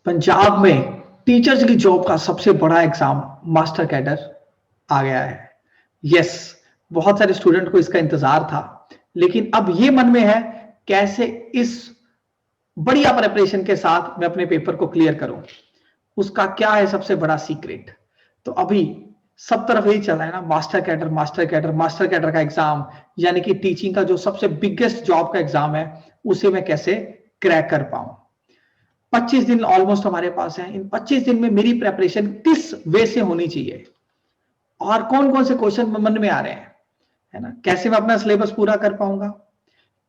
पंजाब में टीचर्स की जॉब का सबसे बड़ा एग्जाम मास्टर कैडर आ गया है। यस, बहुत सारे स्टूडेंट को इसका इंतजार था, लेकिन अब ये मन में है कैसे इस बढ़िया प्रिपरेशन के साथ मैं अपने पेपर को क्लियर करूं। उसका क्या है सबसे बड़ा सीक्रेट? तो अभी सब तरफ यही चल रहा है ना, master cadre master cadre master cadre का एग्जाम, यानी कि टीचिंग का जो सबसे बिगेस्ट जॉब का एग्जाम है उसे मैं कैसे क्रैक कर पाऊं। 25 दिन ऑलमोस्ट हमारे पास है। इन 25 दिन में मेरी प्रेपरेशन किस वे से होनी चाहिए और कौन कौन से क्वेश्चन मन में आ रहे हैं, है ना, कैसे मैं अपना सिलेबस पूरा कर पाऊंगा,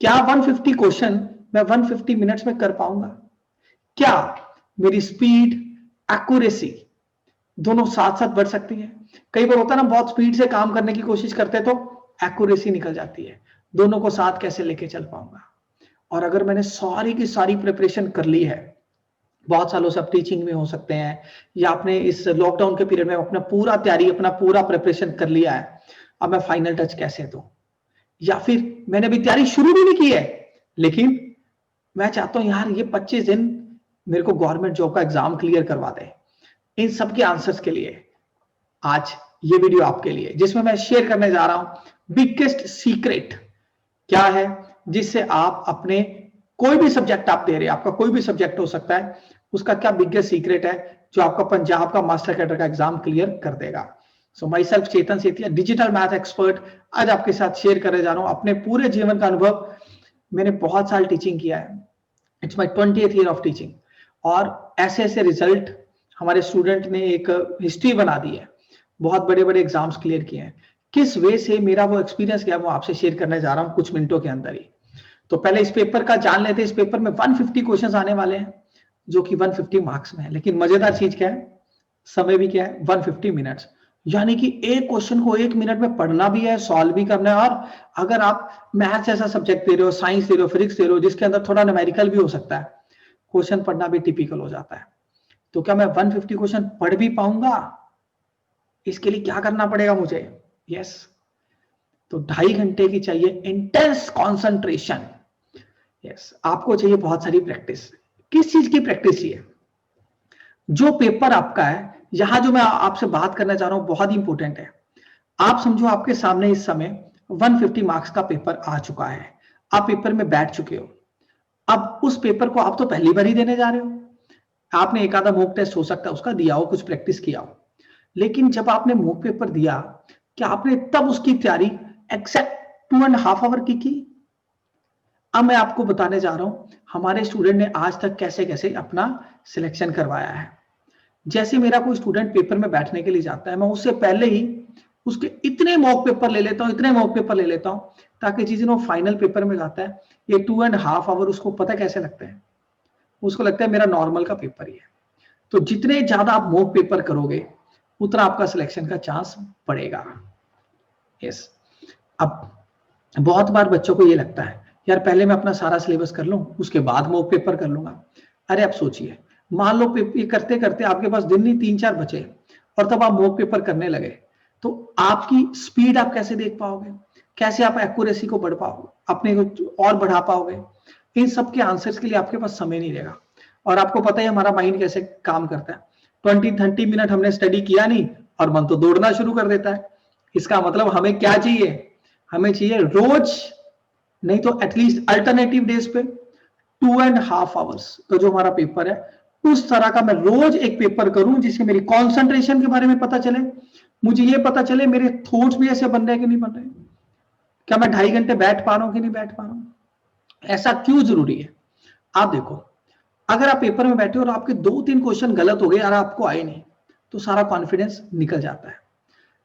क्या 150 क्वेश्चन मैं 150 मिनट्स में कर पाऊंगा, क्या मेरी स्पीड एक्यूरेसी दोनों साथ साथ बढ़ सकती है। कई बार होता है ना, बहुत स्पीड से काम करने की कोशिश करते हैं तो एक्यूरेसी निकल जाती है। दोनों को साथ कैसे लेके चल पाऊंगा। और अगर मैंने सारी की सारी प्रिपरेशन कर ली है, बहुत सालों से आप टीचिंग में हो सकते हैं या आपने इस लॉकडाउन के पीरियड में अपना पूरा तैयारी अपना पूरा प्रिपरेशन कर लिया है, अब मैं फाइनल टच कैसे दूं। या फिर मैंने अभी तैयारी शुरू भी नहीं की है, लेकिन मैं चाहता हूं यार ये 25 दिन मेरे को गवर्नमेंट जॉब का एग्जाम क्लियर करवा दे। इन सब के आंसर्स के लिए आज ये वीडियो आपके लिए, जिसमें मैं शेयर करने जा रहा हूं बिगेस्ट सीक्रेट क्या है, जिससे आप अपने कोई भी सब्जेक्ट आप दे रहे हैं, आपका कोई भी सब्जेक्ट हो सकता है, उसका क्या बिगेस्ट सीक्रेट है जो आपका पंजाब का मास्टर कैडर का एग्जाम क्लियर कर देगा। So myself Chetan Setia, digital math expert, आज आपके साथ शेयर करने जा रहा हूं अपने पूरे जीवन का अनुभव। मैंने बहुत साल टीचिंग किया है, it's my 20th year of teaching, और ऐसे ऐसे रिजल्ट हमारे स्टूडेंट ने एक हिस्ट्री बना दी है, बहुत बड़े बड़े एग्जाम्स क्लियर किए हैं। किस वे से मेरा वो एक्सपीरियंस गया वो आपसे शेयर करने जा रहा हूं कुछ मिनटों के अंदर ही। तो पहले इस पेपर का जान लेते हैं। इस पेपर में 150 क्वेश्चंस आने वाले हैं जो कि 150 मार्क्स में है, लेकिन मजेदार चीज क्या है, समय भी क्या है, 150 मिनट्स, यानी कि एक क्वेश्चन को 1 मिनट में पढ़ना भी है, सॉल्व भी करना है। और अगर आप मैथ्स ऐसा सब्जेक्ट दे रहे हो, साइंस दे रहे हो, फिजिक्स दे रहे हो जिसके अंदर थोड़ा न्यूमेरिकल भी हो सकता है, क्वेश्चन पढ़ना भी टिपिकल हो जाता है। तो क्या मैं 150 क्वेश्चन पढ़ भी पाऊंगा? इसके लिए क्या करना पड़ेगा मुझे? यस, तो 2.5 घंटे की चाहिए इंटेंस कॉन्सेंट्रेशन। यस, आपको चाहिए बहुत सारी प्रैक्टिस। किस चीज की प्रैक्टिस चाहिए? जो पेपर आपका है, यहां जो मैं आपसे बात करना चाह रहा हूं बहुत इंपॉर्टेंट है। आप समझो आपके सामने इस समय 150 मार्क्स का पेपर आ चुका है, आप पेपर में बैठ चुके हो। अब उस पेपर को आप तो पहली बार ही देने जा रहे हो, आपने एक आधा मॉक टेस्ट हो सकता है उसका दिया हो, कुछ प्रैक्टिस किया हो, लेकिन जब आपने मॉक पेपर दिया, क्या आपने तब उसकी तैयारी एग्जैक्ट 2.5 आवर की? अब मैं आपको बताने जा रहा हूं हमारे स्टूडेंट ने आज तक कैसे कैसे अपना सिलेक्शन करवाया है। जैसे मेरा कोई स्टूडेंट पेपर में बैठने के लिए जाता है, मैं उससे पहले ही उसके इतने मॉक पेपर ले लेता हूं, इतने मॉक पेपर ले लेता हूं, ताकि जिस दिन वो फाइनल पेपर में जाता है, ये 2.5 आवर उसको पता कैसे लगता है, उसको लगता है मेरा नॉर्मल का पेपर ही है। तो जितने ज्यादा आप मॉक पेपर करोगे उतना आपका सिलेक्शन का चांस बढ़ेगा। यस, अब बहुत बार बच्चों को ये लगता है यार पहले मैं अपना सारा सिलेबस कर लूं उसके बाद मॉक पेपर कर लूंगा। अरे आप सोचिए, मान लो ये करते करते आपके पास दिन नहीं 3-4 बचे और तब आप मॉक पेपर करने लगे, तो आपकी स्पीड आप कैसे देख पाओगे, कैसे आप एक्यूरेसी को बढ़ पाओगे, अपने को और बढ़ा पाओगे? इन सब के आंसर्स के लिए आपके पास समय नहीं रहेगा। और आपको पता है हमारा माइंड कैसे काम करता है, 20-30 मिनट हमने स्टडी किया नहीं और मन तो दौड़ना शुरू कर देता है। इसका मतलब हमें क्या चाहिए? हमें चाहिए रोज, नहीं तो एटलीस्ट अल्टरनेटिव डेज पे 2.5 आवर्स का जो हमारा पेपर है, उस तरह का मैं रोज एक पेपर करूं जिससे मेरी कॉन्सेंट्रेशन के बारे में पता चले, मुझे ये पता चले मेरे थॉट्स भी ऐसे बन रहे हैं कि नहीं बन रहे, क्या मैं 2.5 घंटे बैठ पा रहा हूं कि नहीं बैठ पा रहा हूं। ऐसा क्यों जरूरी है? आप देखो, अगर आप पेपर में बैठे हो और आपके 2-3 क्वेश्चन गलत हो गए और आपको आए नहीं, तो सारा कॉन्फिडेंस निकल जाता है।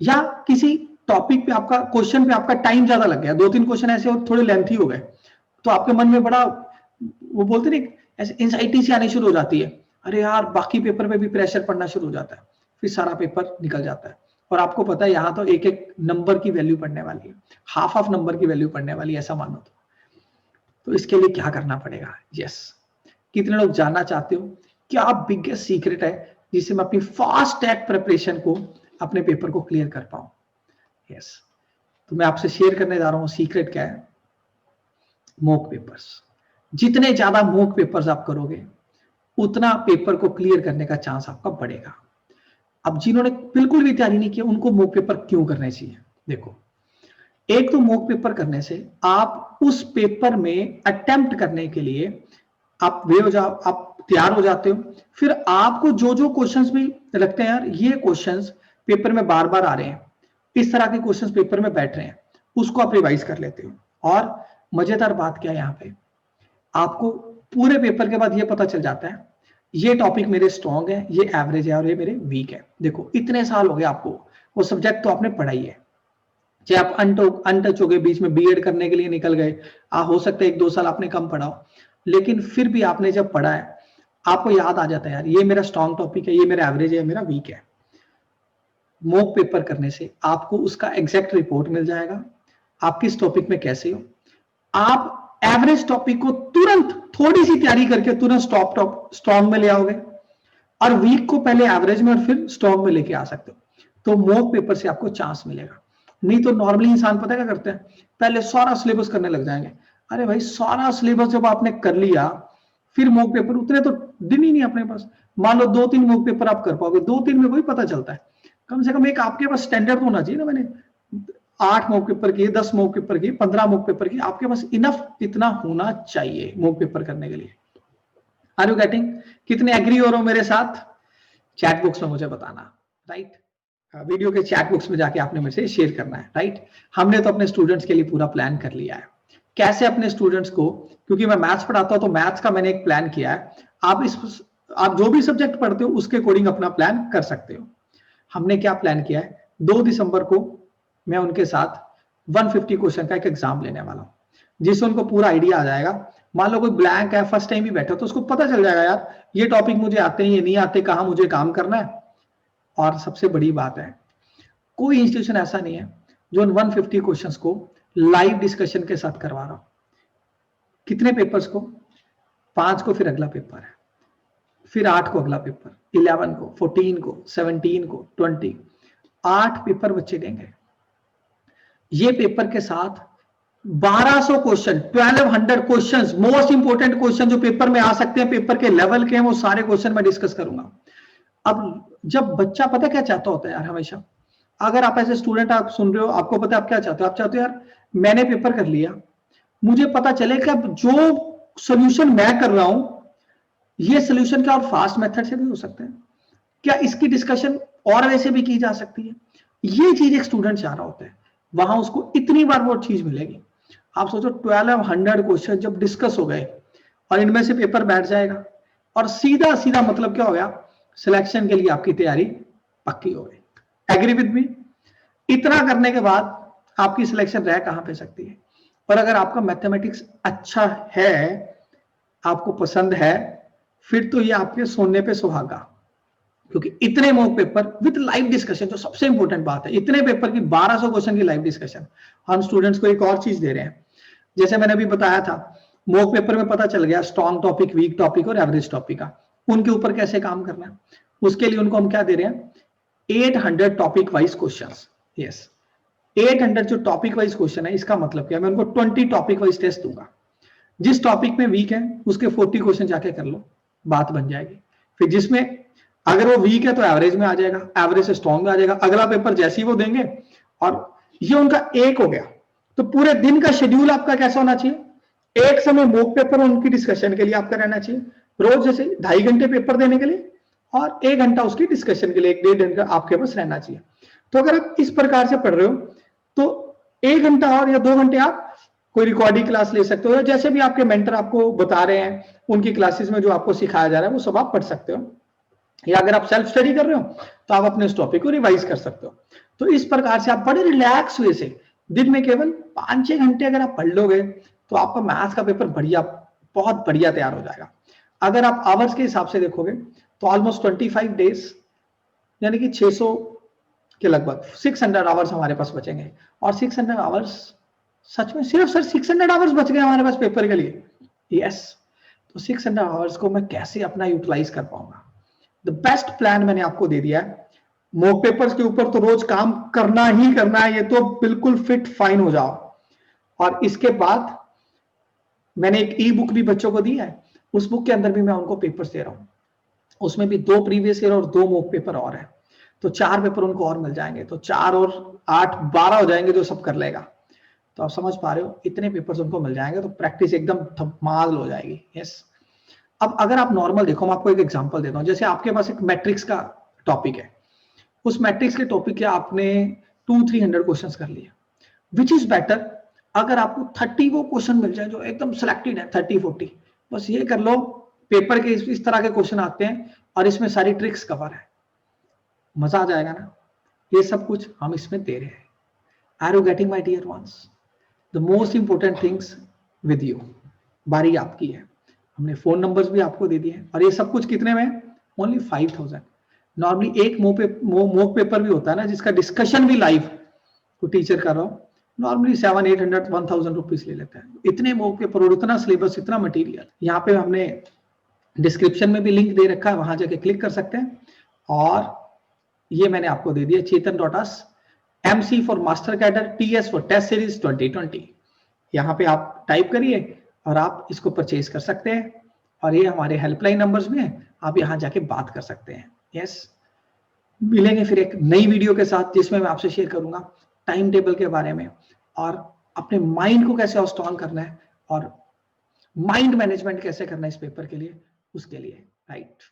या किसी टॉपिक पे आपका क्वेश्चन पे आपका टाइम ज्यादा लग गया, 2-3 क्वेश्चन ऐसे और थोड़े लेंथी हो गए, तो आपके मन में बड़ा वो बोलते नहीं ऐसे एंजाइटी सी आनी शुरू हो जाती है, अरे यार बाकी पेपर पे भी प्रेशर पड़ना शुरू हो जाता है, फिर सारा पेपर निकल जाता है। और आपको पता है यहाँ तो एक एक नंबर की वैल्यू पढ़ने वाली है, हाफ ऑफ नंबर की वैल्यू पढ़ने वाली है, ऐसा मानो तो इसके लिए क्या करना पड़ेगा? यस, कितने लोग जानना चाहते हो क्या बिगेस्ट सीक्रेट है जिससे मैं अपनी फास्ट टैग प्रिपरेशन को अपने पेपर को क्लियर कर पाऊं? यस, तो मैं आपसे शेयर करने जा रहा हूं सीक्रेट क्या है, मॉक पेपर्स। जितने ज्यादा मॉक पेपर्स आप करोगे उतना पेपर को क्लियर करने का चांस आपका बढ़ेगा। अब जिन्होंने बिल्कुल भी तैयारी नहीं की उनको मॉक पेपर क्यों करने चाहिए? देखो, एक तो मॉक पेपर करने से आप उस पेपर में अटेम्प्ट करने के लिए आप वे हो जाओ, आप तैयार हो जाते हो। फिर आपको जो जो क्वेश्चंस भी लगते हैं यार ये क्वेश्चंस पेपर में बार बार आ रहे हैं, इस तरह के क्वेश्चंस पेपर में बैठ रहे हैं, उसको आप रिवाइज कर लेते हो। और मजेदार बात क्या है यहाँ पे, आपको पूरे पेपर के बाद ये पता चल जाता है ये टॉपिक मेरे स्ट्रॉन्ग है, ये एवरेज है और ये मेरे वीक है। देखो इतने साल हो गए आपको, वो सब्जेक्ट तो आपने पढ़ाई है, चाहे आप अनटच हो गए, बीच में बीएड करने के लिए निकल गए, हो सकता है 1-2 साल आपने कम पढ़ा हो, लेकिन फिर भी आपने जब पढ़ा है आपको याद आ जाता है यार ये मेरा स्ट्रॉन्ग टॉपिक है, ये मेरा एवरेज है, मेरा वीक है। मॉक पेपर करने से आपको उसका एग्जैक्ट रिपोर्ट मिल जाएगा, आप किस टॉपिक में कैसे हो। आप एवरेज टॉपिक को तुरंत थोड़ी सी तैयारी करके तुरंत स्ट्रॉन्ग में ले आओगे, और वीक को पहले एवरेज में और फिर स्ट्रॉन्ग में लेके आ सकते हो। तो मॉक पेपर से आपको चांस मिलेगा। नहीं तो नॉर्मली इंसान पता क्या करते हैं, पहले सारा सिलेबस करने लग जाएंगे। अरे भाई सारा सिलेबस जब आपने कर लिया फिर मॉक पेपर, उतने तो दिन ही नहीं अपने पास। मान लो 2-3 मॉक पेपर आप कर पाओगे, 2-3 में वही पता चलता है। कम से कम एक आपके पास स्टैंडर्ड होना चाहिए ना, मैंने 8 मॉक पेपर किए, 10 मॉक पेपर किए, 15 मॉक पेपर किए, आपके पास इनफ इतना होना चाहिए मॉक पेपर करने के लिए। Are you getting? कितने एग्री हो रहे हो मेरे साथ? चैट बॉक्स में मुझे बताना, राइट? वीडियो के चैट बॉक्स में जाके आपने मेरे से शेयर करना है, राइट? हमने तो अपने स्टूडेंट्स के लिए पूरा प्लान कर लिया है, कैसे अपने स्टूडेंट्स को, क्योंकि मैं मैथ्स पढ़ाता हूं तो मैथ्स का मैंने एक प्लान किया है। आप जो भी सब्जेक्ट पढ़ते हो उसके अकॉर्डिंग अपना प्लान कर सकते हो। हमने क्या प्लान किया है, 2 दिसंबर को मैं उनके साथ 150 क्वेश्चन का एक एग्जाम लेने वाला हूं, जिससे उनको पूरा आइडिया आ जाएगा। मान लो कोई ब्लैंक है, फर्स्ट टाइम भी बैठा तो उसको पता चल जाएगा यार ये टॉपिक मुझे आते हैं, ये नहीं आते, कहाँ मुझे काम करना है। और सबसे बड़ी बात है, कोई इंस्टीट्यूशन ऐसा नहीं है जो उन 150 क्वेश्चंस को लाइव डिस्कशन के साथ करवा रहा हूं। कितने पेपर्स को? 5 को, फिर अगला पेपर है, फिर 8 को अगला पेपर, 11 को, 14 को, 17 को, 20, 8 पेपर बच्चे देंगे। ये पेपर के साथ 1200 question, 1200 questions, most important question जो पेपर में आ सकते हैं, पेपर के लेवल के हैं, वो सारे क्वेश्चन मैं डिस्कस करूंगा। अब जब बच्चा, पता क्या चाहता होता है यार हमेशा, अगर आप ऐसे स्टूडेंट आप सुन रहे हो, आपको पता है आप क्या चाहते हो, आप चाहते हो यार मैंने पेपर कर लिया, मुझे पता चले कि अब जो सोल्यूशन मैं कर रहा हूं ये सोल्यूशन क्या और फास्ट मेथड से भी हो सकते हैं, क्या इसकी डिस्कशन और वैसे भी की जा सकती है। ये चीज एक स्टूडेंट चाह रहा होता है, वहां उसको इतनी बार वो चीज मिलेगी। आप सोचो 1200 क्वेश्चन जब डिस्कस हो गए और इनमें से पेपर बैठ जाएगा, और सीधा सीधा मतलब क्या हो गया, सिलेक्शन के लिए आपकी तैयारी पक्की हो गई। Agree with me? इतना करने के बाद आपकी सिलेक्शन रह कहां पे सकती है। और अगर आपका मैथमेटिक्स अच्छा है, आपको पसंद है, फिर तो ये आपके सोने पे सुहागा, क्योंकि इतने mock paper with live discussion, जो सबसे इंपॉर्टेंट बात है, इतने पेपर की 1200 क्वेश्चन की लाइव डिस्कशन। हम स्टूडेंट्स को एक और चीज दे रहे हैं, जैसे मैंने अभी बताया था मॉक पेपर में पता चल गया स्ट्रॉन्ग टॉपिक, वीक टॉपिक और एवरेज टॉपिक का, उनके ऊपर कैसे काम करना है। उसके लिए उनको हम क्या दे रहे हैं, 800 टॉपिक वाइज क्वेश्चंस। यस, 800 जो टॉपिक वाइज क्वेश्चन है, इसका मतलब क्या, मैं उनको 20 टॉपिक वाइज टेस्ट दूंगा। जिस टॉपिक में वीक है उसके 40 क्वेश्चन जाके कर लो, बात बन जाएगी। फिर जिसमें अगर वो वीक है तो एवरेज में आ जाएगा, एवरेज से स्ट्रॉन्ग में आ जाएगा, अगला पेपर जैसे ही वो देंगे, और ये उनका एक हो गया। तो पूरे दिन का शेड्यूल आपका कैसा होना चाहिए, एक समय मॉक पेपर उनकी डिस्कशन के लिए आपका रहना चाहिए, रोज जैसे 2.5 घंटे पेपर देने के लिए और 1 घंटा उसकी डिस्कशन के लिए, 1-1.5 घंटा आपके पास रहना चाहिए। तो अगर आप इस प्रकार से पढ़ रहे हो तो 1 घंटा और या 2 घंटे आप कोई रिकॉर्डिंग क्लास ले सकते हो, या जैसे भी आपके मेंटर आपको बता रहे हैं उनकी क्लासेस में जो आपको सिखाया जा रहा है वो सब आप पढ़ सकते हो, या अगर आप सेल्फ स्टडी कर रहे हो तो आप अपने उस टॉपिक को रिवाइज कर सकते हो। तो इस प्रकार से आप बड़े रिलैक्स वे से दिन में केवल 5-6 घंटे अगर आप पढ़ लोगे तो आपका मैथ्स का पेपर बढ़िया, बहुत बढ़िया तैयार हो जाएगा। अगर आप आवर्स के हिसाब से देखोगे तो ऑलमोस्ट 25 डेज यानी कि 600 के लगभग 600 आवर्स हमारे पास बचेंगे। और 600 आवर्स सच में, सिर्फ सर 600 आवर्स बच गए हमारे पास पेपर के लिए? यस। तो 600 आवर्स को मैं कैसे अपना यूटिलाइज कर पाऊंगा, द बेस्ट प्लान मैंने आपको दे दिया है। मॉक पेपर्स के ऊपर तो रोज काम करना ही करना है, ये तो बिल्कुल फिट फाइन हो जाओ। और इसके बाद मैंने एक ई बुक भी बच्चों को दी है, उस बुक के अंदर भी मैं उनको पेपर्स दे रहा हूँ, उसमें भी 2 प्रीवियस ईयर और 2 मॉक पेपर और है, तो 4 पेपर उनको और मिल जाएंगे, तो 4 और 8 12 हो जाएंगे जो सब कर लेगा। तो आप समझ पा रहे हो, इतने पेपर्स उनको मिल जाएंगे तो प्रैक्टिस एकदम धमाल हो जाएगी। यस। अब अगर आप नॉर्मल देखो, मैं आपको एक एग्जांपल देता हूं, जैसे आपके पास एक मैट्रिक्स का टॉपिक है, उस मैट्रिक्स के टॉपिक के आपने 200-300 क्वेश्चंस कर लिए, विच इज बेटर अगर आपको 30 वो क्वेश्चन मिल जाए जो एकदम सिलेक्टेड है, 30-40, बस ये कर लो, पेपर के इस तरह के क्वेश्चन आते हैं और इसमें सारी ट्रिक्स कवर है, मजा आ जाएगा ना। ये सब कुछ हम इसमें दे रहे हैं। Are you getting my dear ones? The most important things with you, बारी आपकी है। हमने फोन नंबर्स भी आपको दे दिए हैं, और ये सब कुछ कितने में? ओनली 5000। नॉर्मली एक मॉक पेपर भी होता है ना जिसका डिस्कशन भी लाइव को टीचर कर रहा हो, नॉर्मली 700-800 1000 रुपीज ले लेते हैं। इतने मॉक पेपर और इतना सिलेबस, इतना मटेरियल, यहाँ पे हमने डिस्क्रिप्शन में भी लिंक दे रखा है, वहां जाके क्लिक कर सकते हैं। और ये मैंने आपको दे दिया chetan.us, MC for master cadre, TS for test series 2020। यहाँ पे आप टाइप करिए और आप इसको परचेज कर सकते हैं, और ये हमारे हेल्पलाइन नंबर्स में है, आप यहाँ जाके बात कर सकते हैं। यस, मिलेंगे फिर एक नई वीडियो के साथ जिसमें मैं आपसे शेयर करूंगा टाइम टेबल के बारे में, और अपने माइंड को कैसे स्ट्रॉन्ग करना है, और माइंड मैनेजमेंट कैसे करना है इस पेपर के लिए, उसके लिए। राइट।